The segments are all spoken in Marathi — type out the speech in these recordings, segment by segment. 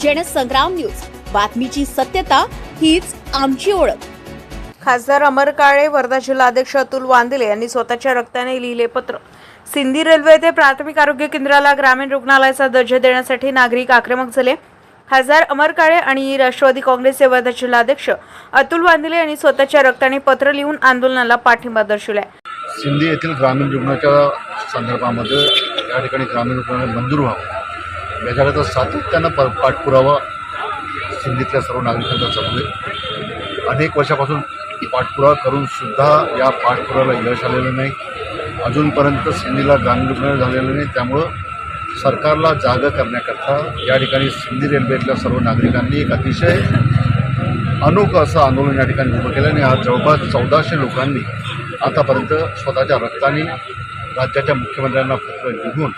जनसंग्राम न्यूज, बातमीची सत्यता हीच आमची ओळख। खासदार अमर काळे, वर्धा जिल्हाध्यक्ष अतुल वांदिले यांनी स्वतःच्या रक्ताने लिहिले पत्र। सिंदी रेल्वे येथे प्राथमिक आरोग्य केंद्राला ग्रामीण रुग्णालयाचा दर्जा देण्यासाठी नागरिक आक्रमक झाले। खासदार अमर काळे आणि राष्ट्रवादी काँग्रेसचे वर्धा जिल्हाध्यक्ष अतुल वांदिले यांनी स्वतःच्या रक्ताने पत्र लिहून आंदोलनाला पाठिंबा दर्शवलाय। सिंदी येथील ग्रामीण रुग्णाच्या संदर्भामध्ये या ठिकाणी ग्रामीण रुग्णालय मंजूर व्हावं याच्याकडे सातत्यानं पाठपुरावा सिंदीतल्या सर्व नागरिकांचा चालू आहे। अनेक वर्षापासून पाठपुरावा करून सुद्धा या पाठपुराव्याला यश आलेलं नाही। अजूनपर्यंत सिंदीला ग्रामीण रुग्णालय झालेलं नाही। त्यामुळं सरकारला जागा करण्याकरता या ठिकाणी सिंदी रेल्वेतल्या सर्व नागरिकांनी एक अतिशय अनोखं असं आंदोलन या ठिकाणी उभं केलं आणि आज जवळपास 1400 लोकांनी आतापर्यंत स्वतःच्या रक्ताने राज्याच्या मुख्यमंत्र्यांना पत्र लिहून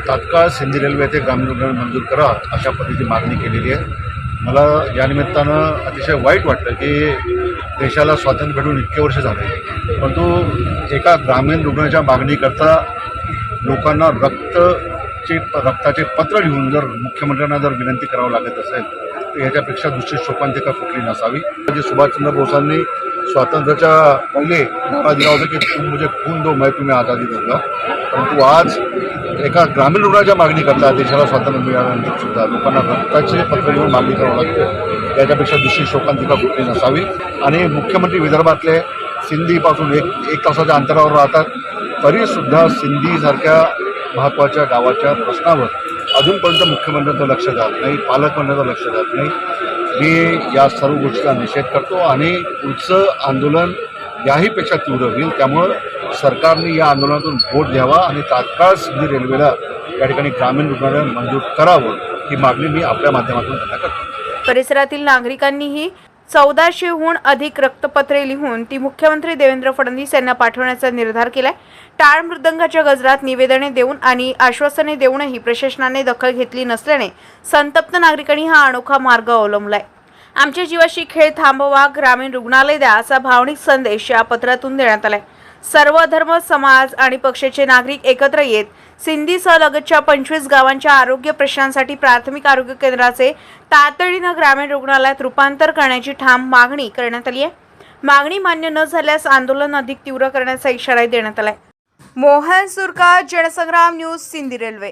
तात्काळ सिंदी रेल्वे येथे ग्रामीण रुग्णालय मंजूर करा अशा पद्धतीची मागणी केलेली आहे। मला या निमित्तानं अतिशय वाईट वाटतं की देशाला स्वातंत्र्य भेटून इतके वर्ष झाले, परंतु एका ग्रामीण रुग्णाच्या मागणीकरता लोकांना रक्ताचे पत्र लिहून जर मुख्यमंत्र्यांना जर विनंती करावं लागत असेल तर याच्यापेक्षा दुसरी शोकांतिका कुठली नसावी। जे सुभाषचंद्र बोसांनी स्वातंत्र्याच्या पहिले नारा दिला होता की तुम मुझे खून दो मैं तुम्हें आज़ादी दूंगा, परंतु आज एका ग्रामीण रुग्णाच्या मागणी करता देशाला स्वातंत्र्य मिळाल्यानंतर सुद्धा लोकांना रक्ताचे पत्र लिहून मागणी करावं लागते, याच्यापेक्षा दुसरी शोकांतिका कुठली नसावी। आणि मुख्यमंत्री विदर्भातले सिंदीपासून एक तासाच्या अंतरावर राहतात, तरीसुद्धा सिंदीसारख्या महत्त्वाच्या गावाच्या प्रश्नावर अजूनपर्यंत मुख्यमंत्र्यांचं लक्ष जात नाही, पालकमंत्र्यांचं लक्ष जात नाही। मी या सर्व गोष्टीचा निषेध करतो आणि पुढचं आंदोलन याहीपेक्षा तीव्र होईल। त्यामुळं सरकारने या आंदोलनातून बोध घ्यावा आणि तात्काळ सिंदी रेल्वेला या ठिकाणी ग्रामीण रुग्णालय मंजूर करावं ही मागणी मी आपल्या माध्यमातून त्यांना करतो। परिसरातील नागरिकांनीही 1400हून अधिक रक्तपत्रे लिहून ती मुख्यमंत्री देवेंद्र फडणवीस यांना पाठवण्याचा निर्धार केलाय। टाळ मृदंगाच्या गजरात निवेदने देऊन आणि आश्वासने देऊनही प्रशासनाने दखल घेतली नसल्याने संतप्त नागरिकांनी हा अनोखा मार्ग अवलंबलाय। आमच्या जीवाशी खेळ थांबवा, ग्रामीण रुग्णालय द्या असा भावनिक संदेश या पत्रातून देण्यात आलाय। सर्व धर्म, समाज आणि पक्षाचे नागरिक एकत्र येत सिंदीसह लगतच्या 25 गावांच्या आरोग्य प्रश्नांसाठी प्राथमिक आरोग्य केंद्राचे तातडीनं ग्रामीण रुग्णालयात रूपांतर करण्याची ठाम मागणी करण्यात आली आहे। मागणी मान्य न झाल्यास आंदोलन अधिक तीव्र करण्याचा इशारा देण्यात आलाय। Mohan Surkar, Jansangram news, Sindi railway.